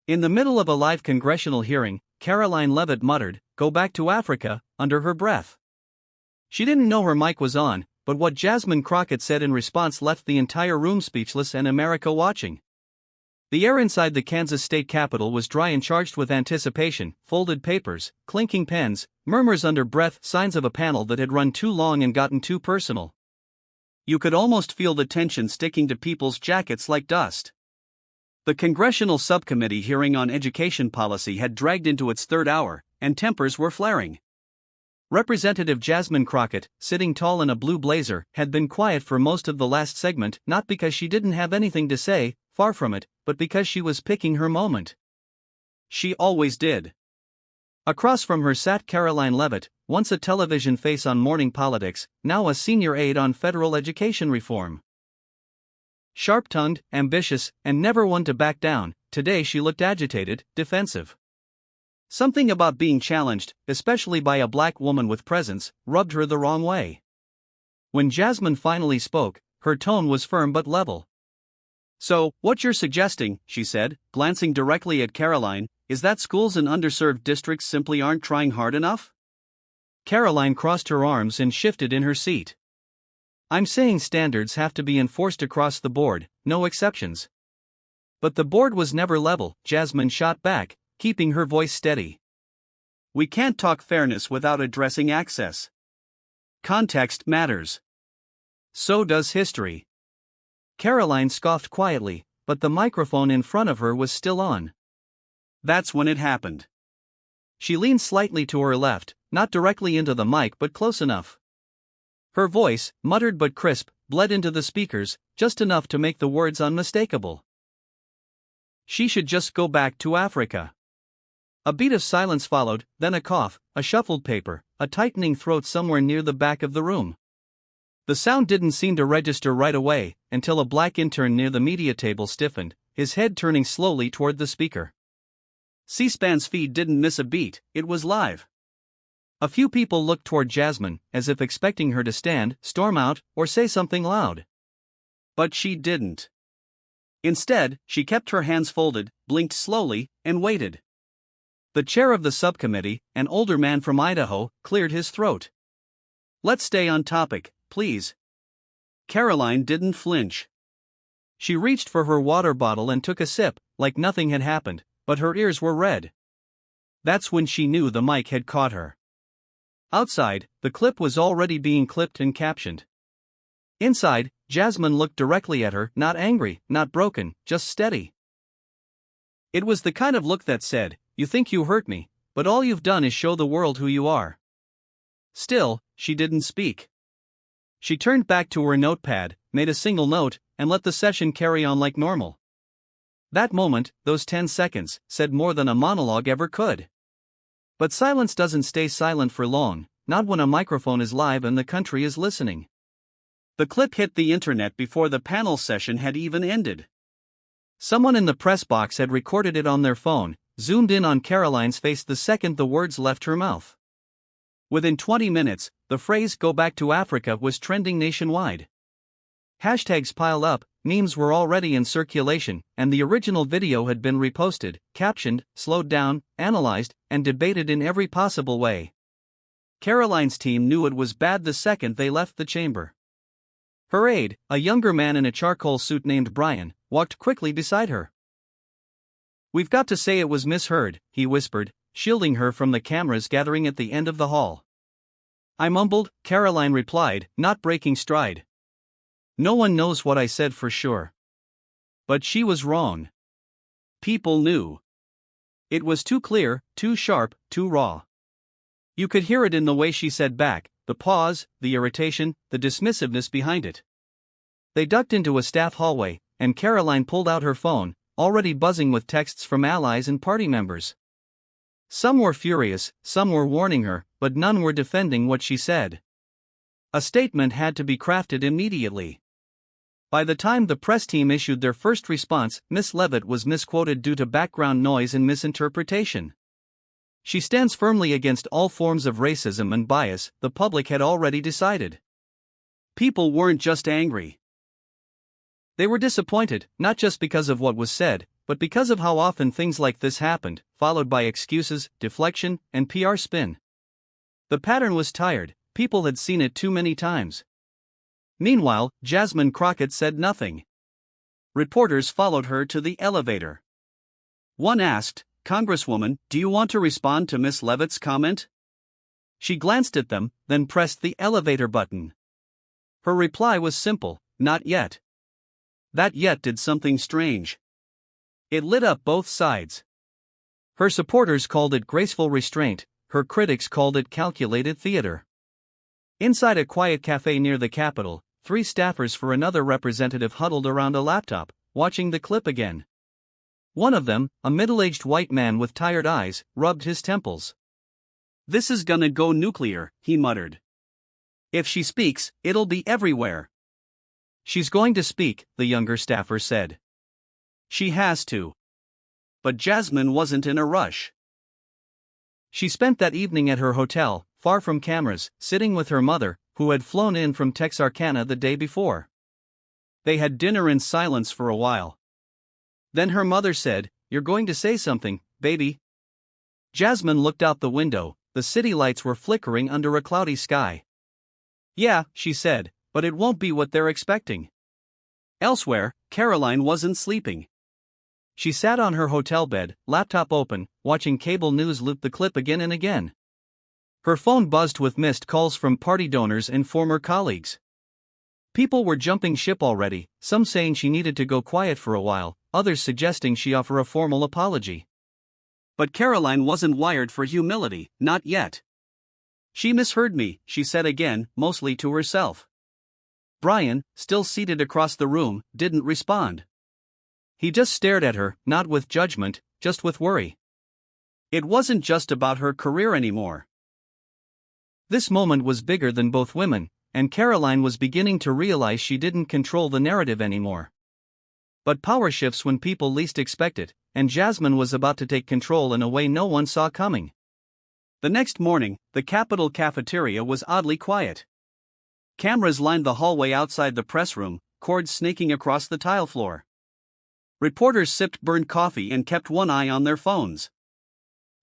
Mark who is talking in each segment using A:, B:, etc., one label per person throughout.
A: In the middle of a live congressional hearing, Karoline Leavitt muttered, "Go back to Africa," under her breath. She didn't know her mic was on, but what Jasmine Crockett said in response left the entire room speechless and America watching. The air inside the Kansas state capitol was dry and charged with anticipation, folded papers, clinking pens, murmurs under breath, signs of a panel that had run too long and gotten too personal. You could almost feel the tension sticking to people's jackets like dust. The Congressional Subcommittee hearing on education policy had dragged into its third hour, and tempers were flaring. Representative Jasmine Crockett, sitting tall in a blue blazer, had been quiet for most of the last segment, not because she didn't have anything to say, far from it, but because she was picking her moment. She always did. Across from her sat Karoline Leavitt, once a television face on morning politics, now a senior aide on federal education reform. Sharp-tongued, ambitious, and never one to back down, today she looked agitated, defensive. Something about being challenged, especially by a black woman with presence, rubbed her the wrong way. When Jasmine finally spoke, her tone was firm but level. "So, what you're suggesting," she said, glancing directly at Karoline, "is that schools in underserved districts simply aren't trying hard enough?" Karoline crossed her arms and shifted in her seat. "I'm saying standards have to be enforced across the board, no exceptions." "But the board was never level," Jasmine shot back, keeping her voice steady. "We can't talk fairness without addressing access. Context matters. So does history." Karoline scoffed quietly, but the microphone in front of her was still on. That's when it happened. She leaned slightly to her left, not directly into the mic but close enough. Her voice, muttered but crisp, bled into the speakers, just enough to make the words unmistakable. "She should just go back to Africa." A beat of silence followed, then a cough, a shuffled paper, a tightening throat somewhere near the back of the room. The sound didn't seem to register right away, until a black intern near the media table stiffened, his head turning slowly toward the speaker. C-SPAN's feed didn't miss a beat, it was live. A few people looked toward Jasmine, as if expecting her to stand, storm out, or say something loud. But she didn't. Instead, she kept her hands folded, blinked slowly, and waited. The chair of the subcommittee, an older man from Idaho, cleared his throat. "Let's stay on topic, please." Karoline didn't flinch. She reached for her water bottle and took a sip, like nothing had happened, but her ears were red. That's when she knew the mic had caught her. Outside, the clip was already being clipped and captioned. Inside, Jasmine looked directly at her, not angry, not broken, just steady. It was the kind of look that said, "You think you hurt me, but all you've done is show the world who you are." Still, she didn't speak. She turned back to her notepad, made a single note, and let the session carry on like normal. That moment, those 10 seconds, said more than a monologue ever could. But silence doesn't stay silent for long, not when a microphone is live and the country is listening. The clip hit the internet before the panel session had even ended. Someone in the press box had recorded it on their phone, zoomed in on Karoline's face the second the words left her mouth. Within 20 minutes, the phrase "go back to Africa" was trending nationwide. Hashtags piled up, memes were already in circulation, and the original video had been reposted, captioned, slowed down, analyzed, and debated in every possible way. Karoline's team knew it was bad the second they left the chamber. Her aide, a younger man in a charcoal suit named Brian, walked quickly beside her. "We've got to say it was misheard," he whispered, shielding her from the cameras gathering at the end of the hall. "I mumbled," Karoline replied, not breaking stride. "No one knows what I said for sure." But she was wrong. People knew. It was too clear, too sharp, too raw. You could hear it in the way she said back, the pause, the irritation, the dismissiveness behind it. They ducked into a staff hallway, and Karoline pulled out her phone, already buzzing with texts from allies and party members. Some were furious, some were warning her, but none were defending what she said. A statement had to be crafted immediately. By the time the press team issued their first response, Miss Leavitt was misquoted due to background noise and misinterpretation. She stands firmly against all forms of racism and bias, the public had already decided. People weren't just angry. They were disappointed, not just because of what was said, but because of how often things like this happened, followed by excuses, deflection, and PR spin. The pattern was tired, people had seen it too many times. Meanwhile, Jasmine Crockett said nothing. Reporters followed her to the elevator. One asked, "Congresswoman, do you want to respond to Miss Leavitt's comment?" She glanced at them, then pressed the elevator button. Her reply was simple, "Not yet." That yet did something strange. It lit up both sides. Her supporters called it graceful restraint, her critics called it calculated theater. Inside a quiet cafe near the Capitol, 3 staffers for another representative huddled around a laptop, watching the clip again. One of them, a middle-aged white man with tired eyes, rubbed his temples. "This is gonna go nuclear," he muttered. "If she speaks, it'll be everywhere." "She's going to speak," the younger staffer said. "She has to." But Jasmine wasn't in a rush. She spent that evening at her hotel, far from cameras, sitting with her mother, who had flown in from Texarkana the day before. They had dinner in silence for a while. Then her mother said, "You're going to say something, baby." Jasmine looked out the window, the city lights were flickering under a cloudy sky. "Yeah," she said, "but it won't be what they're expecting." Elsewhere, Karoline wasn't sleeping. She sat on her hotel bed, laptop open, watching cable news loop the clip again and again. Her phone buzzed with missed calls from party donors and former colleagues. People were jumping ship already, some saying she needed to go quiet for a while, others suggesting she offer a formal apology. But Karoline wasn't wired for humility, not yet. "She misheard me," she said again, mostly to herself. Brian, still seated across the room, didn't respond. He just stared at her, not with judgment, just with worry. It wasn't just about her career anymore. This moment was bigger than both women, and Karoline was beginning to realize she didn't control the narrative anymore. But power shifts when people least expect it, and Jasmine was about to take control in a way no one saw coming. The next morning, the Capitol cafeteria was oddly quiet. Cameras lined the hallway outside the press room, cords snaking across the tile floor. Reporters sipped burned coffee and kept one eye on their phones.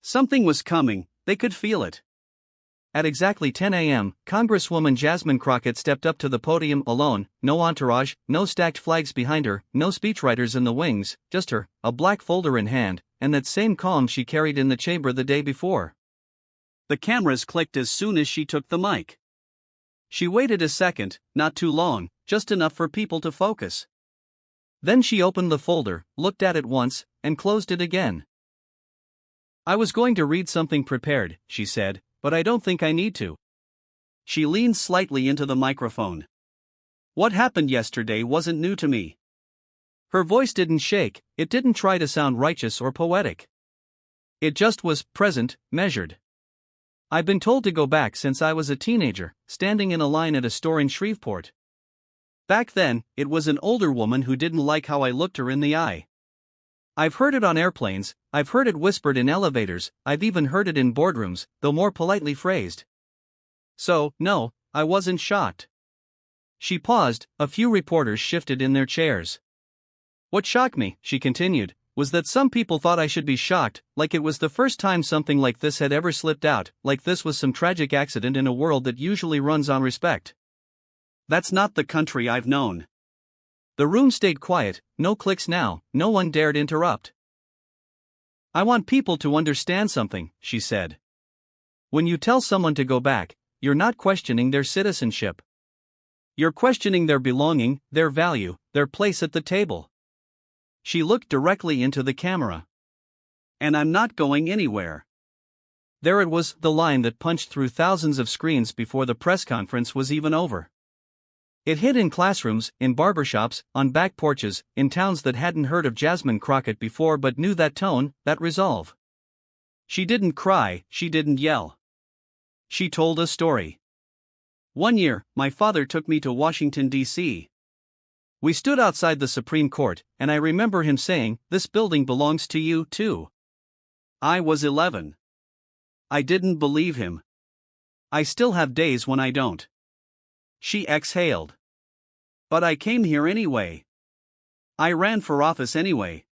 A: Something was coming, they could feel it. At exactly 10 a.m., Congresswoman Jasmine Crockett stepped up to the podium alone, no entourage, no stacked flags behind her, no speechwriters in the wings, just her, a black folder in hand, and that same calm she carried in the chamber the day before. The cameras clicked as soon as she took the mic. She waited a second, not too long, just enough for people to focus. Then she opened the folder, looked at it once, and closed it again. "I was going to read something prepared," she said, "but I don't think I need to." She leaned slightly into the microphone. "What happened yesterday wasn't new to me." Her voice didn't shake, it didn't try to sound righteous or poetic. It just was present, measured. "I've been told to go back since I was a teenager, standing in a line at a store in Shreveport. Back then, it was an older woman who didn't like how I looked her in the eye. I've heard it on airplanes, I've heard it whispered in elevators, I've even heard it in boardrooms, though more politely phrased. So, no, I wasn't shocked." She paused, a few reporters shifted in their chairs. "What shocked me," she continued, "was that some people thought I should be shocked, like it was the first time something like this had ever slipped out, like this was some tragic accident in a world that usually runs on respect. That's not the country I've known." The room stayed quiet, no clicks now, no one dared interrupt. "I want people to understand something," she said. "When you tell someone to go back, you're not questioning their citizenship. You're questioning their belonging, their value, their place at the table." She looked directly into the camera. "And I'm not going anywhere." There it was, the line that punched through thousands of screens before the press conference was even over. It hit in classrooms, in barbershops, on back porches, in towns that hadn't heard of Jasmine Crockett before but knew that tone, that resolve. She didn't cry, she didn't yell. She told a story. "One year, my father took me to Washington, D.C. We stood outside the Supreme Court, and I remember him saying, 'This building belongs to you, too.' I was 11. I didn't believe him. I still have days when I don't." She exhaled. "But I came here anyway. I ran for office anyway.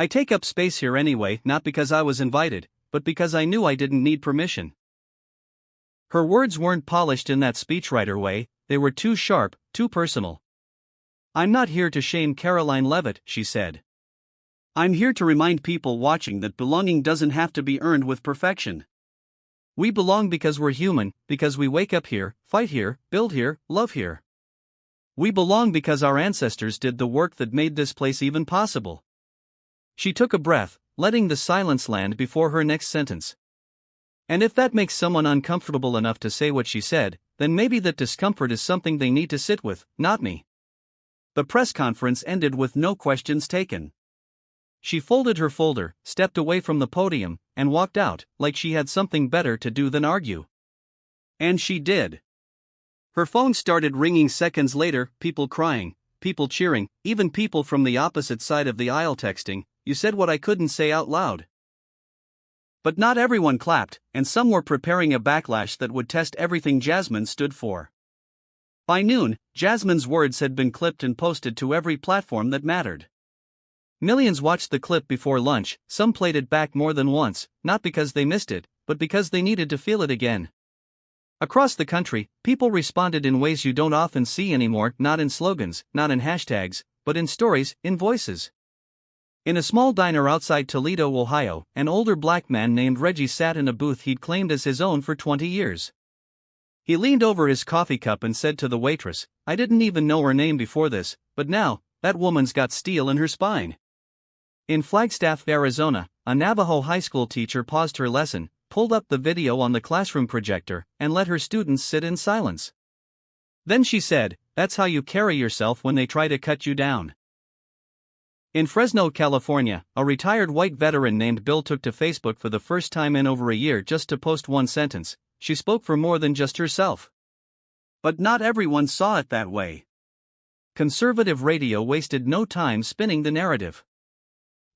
A: I take up space here anyway, not because I was invited, but because I knew I didn't need permission. Her words weren't polished in that speechwriter way, they were too sharp, too personal. I'm not here to shame Karoline Leavitt, she said. I'm here to remind people watching that belonging doesn't have to be earned with perfection. We belong because we're human, because we wake up here, fight here, build here, love here. We belong because our ancestors did the work that made this place even possible. She took a breath, letting the silence land before her next sentence. And if that makes someone uncomfortable enough to say what she said, then maybe that discomfort is something they need to sit with, not me. The press conference ended with no questions taken. She folded her folder, stepped away from the podium, and walked out, like she had something better to do than argue. And she did. Her phone started ringing seconds later, people crying, people cheering, even people from the opposite side of the aisle texting, "You said what I couldn't say out loud." But not everyone clapped, and some were preparing a backlash that would test everything Jasmine stood for. By noon, Jasmine's words had been clipped and posted to every platform that mattered. Millions watched the clip before lunch, some played it back more than once, not because they missed it, but because they needed to feel it again. Across the country, people responded in ways you don't often see anymore, not in slogans, not in hashtags, but in stories, in voices. In a small diner outside Toledo, Ohio, an older black man named Reggie sat in a booth he'd claimed as his own for 20 years. He leaned over his coffee cup and said to the waitress, "I didn't even know her name before this, but now, that woman's got steel in her spine." In Flagstaff, Arizona, a Navajo high school teacher paused her lesson, pulled up the video on the classroom projector, and let her students sit in silence. Then she said, "That's how you carry yourself when they try to cut you down." In Fresno, California, a retired white veteran named Bill took to Facebook for the first time in over a year just to post one sentence. She spoke for more than just herself. But not everyone saw it that way. Conservative radio wasted no time spinning the narrative.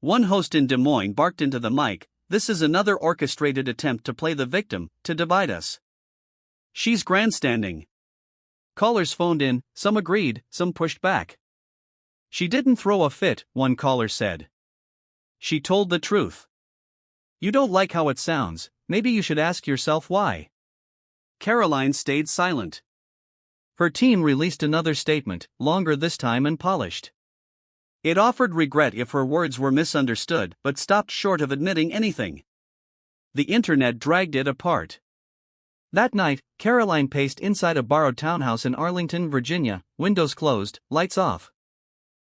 A: One host in Des Moines barked into the mic, "This is another orchestrated attempt to play the victim, to divide us. She's grandstanding." Callers phoned in, some agreed, some pushed back. "She didn't throw a fit," one caller said. "She told the truth." "You don't like how it sounds, maybe you should ask yourself why." Karoline stayed silent. Her team released another statement, longer this time and polished. It offered regret if her words were misunderstood, but stopped short of admitting anything. The internet dragged it apart. That night, Karoline paced inside a borrowed townhouse in Arlington, Virginia, windows closed, lights off.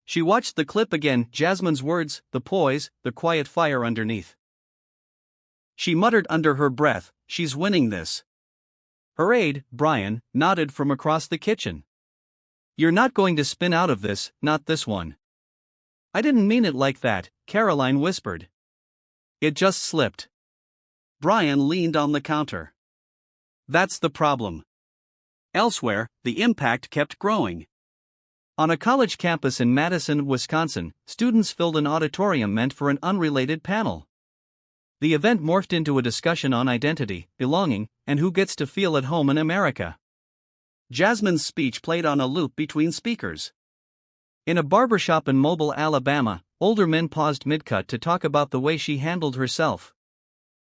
A: She watched the clip again, Jasmine's words, the poise, the quiet fire underneath. She muttered under her breath, "She's winning this." Her aide, Brian, nodded from across the kitchen. "You're not going to spin out of this, not this one." "I didn't mean it like that," Karoline whispered. "It just slipped." Brian leaned on the counter. "That's the problem." Elsewhere, the impact kept growing. On a college campus in Madison, Wisconsin, students filled an auditorium meant for an unrelated panel. The event morphed into a discussion on identity, belonging, and who gets to feel at home in America. Jasmine's speech played on a loop between speakers. In a barbershop in Mobile, Alabama, older men paused mid-cut to talk about the way she handled herself.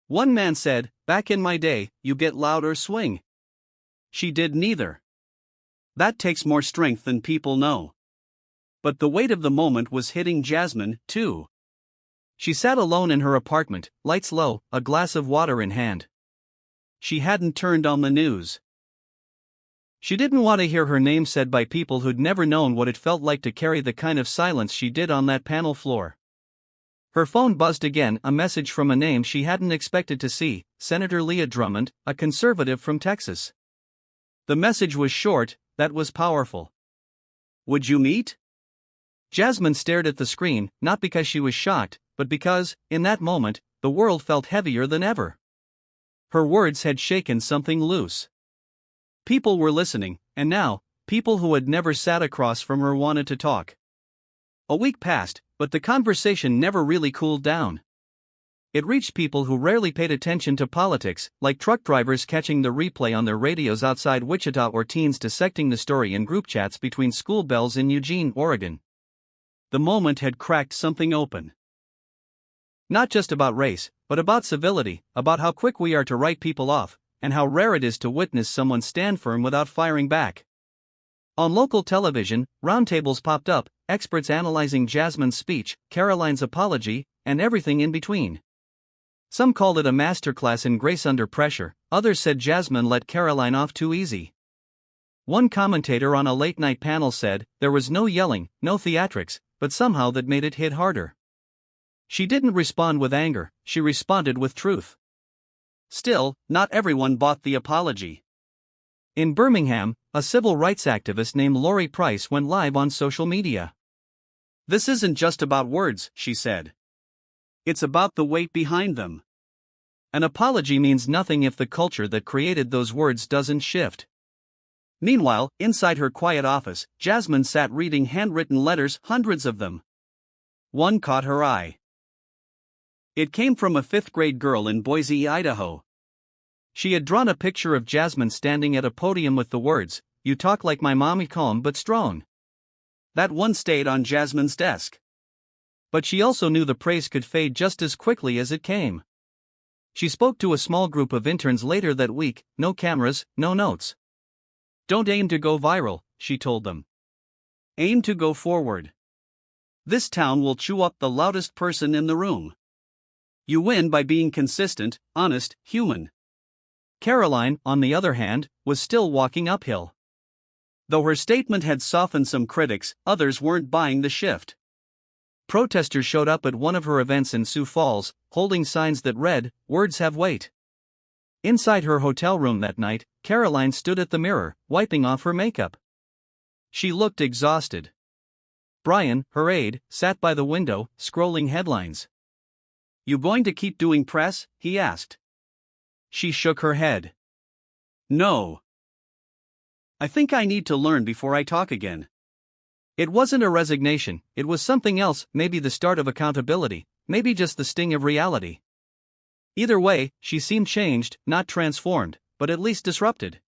A: One man said, "Back in my day, you get loud or swing." She did neither. That takes more strength than people know. But the weight of the moment was hitting Jasmine, too. She sat alone in her apartment, lights low, a glass of water in hand. She hadn't turned on the news. She didn't want to hear her name said by people who'd never known what it felt like to carry the kind of silence she did on that panel floor. Her phone buzzed again, a message from a name she hadn't expected to see, Senator Leah Drummond, a conservative from Texas. The message was short, that was powerful. "Would you meet?" Jasmine stared at the screen, not because she was shocked, but because, in that moment, the world felt heavier than ever. Her words had shaken something loose. People were listening, and now, people who had never sat across from her wanted to talk. A week passed, but the conversation never really cooled down. It reached people who rarely paid attention to politics, like truck drivers catching the replay on their radios outside Wichita or teens dissecting the story in group chats between school bells in Eugene, Oregon. The moment had cracked something open. Not just about race, but about civility, about how quick we are to write people off, and how rare it is to witness someone stand firm without firing back. On local television, roundtables popped up, experts analyzing Jasmine's speech, Karoline's apology, and everything in between. Some called it a masterclass in grace under pressure, others said Jasmine let Karoline off too easy. One commentator on a late-night panel said, there was no yelling, no theatrics, but somehow that made it hit harder. She didn't respond with anger, she responded with truth. Still, not everyone bought the apology. In Birmingham, a civil rights activist named Lori Price went live on social media. "This isn't just about words," she said. "It's about the weight behind them. An apology means nothing if the culture that created those words doesn't shift." Meanwhile, inside her quiet office, Jasmine sat reading handwritten letters, hundreds of them. One caught her eye. It came from a fifth-grade girl in Boise, Idaho. She had drawn a picture of Jasmine standing at a podium with the words, "You talk like my mommy, calm but strong." That one stayed on Jasmine's desk. But she also knew the praise could fade just as quickly as it came. She spoke to a small group of interns later that week, no cameras, no notes. "Don't aim to go viral," she told them. "Aim to go forward. This town will chew up the loudest person in the room. You win by being consistent, honest, human." Karoline, on the other hand, was still walking uphill. Though her statement had softened some critics, others weren't buying the shift. Protesters showed up at one of her events in Sioux Falls, holding signs that read, "Words have weight." Inside her hotel room that night, Karoline stood at the mirror, wiping off her makeup. She looked exhausted. Brian, her aide, sat by the window, scrolling headlines. "You going to keep doing press?" he asked. She shook her head. "No. I think I need to learn before I talk again." It wasn't a resignation, it was something else, maybe the start of accountability, maybe just the sting of reality. Either way, she seemed changed, not transformed, but at least disrupted.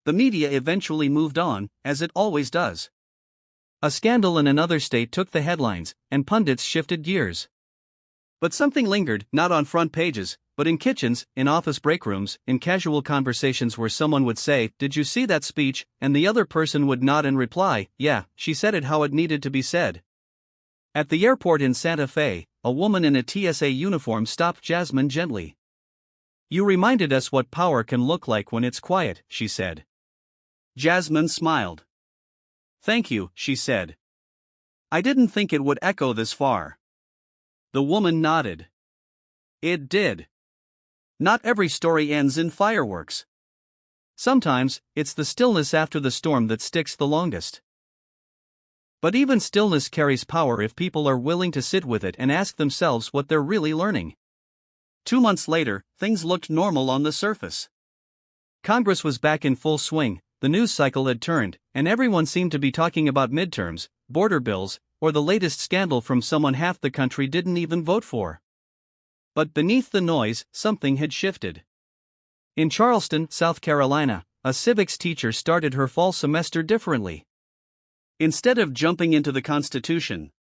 A: The media eventually moved on, as it always does. A scandal in another state took the headlines, and pundits shifted gears. But something lingered, not on front pages, but in kitchens, in office break rooms, in casual conversations where someone would say, "Did you see that speech?" and the other person would nod and reply, "Yeah, she said it how it needed to be said." At the airport in Santa Fe, a woman in a TSA uniform stopped Jasmine gently. "You reminded us what power can look like when it's quiet," she said. Jasmine smiled. "Thank you," she said. "I didn't think it would echo this far." The woman nodded. It did. Not every story ends in fireworks. Sometimes, it's the stillness after the storm that sticks the longest. But even stillness carries power if people are willing to sit with it and ask themselves what they're really learning. 2 months later, things looked normal on the surface. Congress was back in full swing, the news cycle had turned, and everyone seemed to be talking about midterms, border bills, or the latest scandal from someone half the country didn't even vote for. But beneath the noise, something had shifted. In Charleston, South Carolina, a civics teacher started her fall semester differently. Instead of jumping into the Constitution,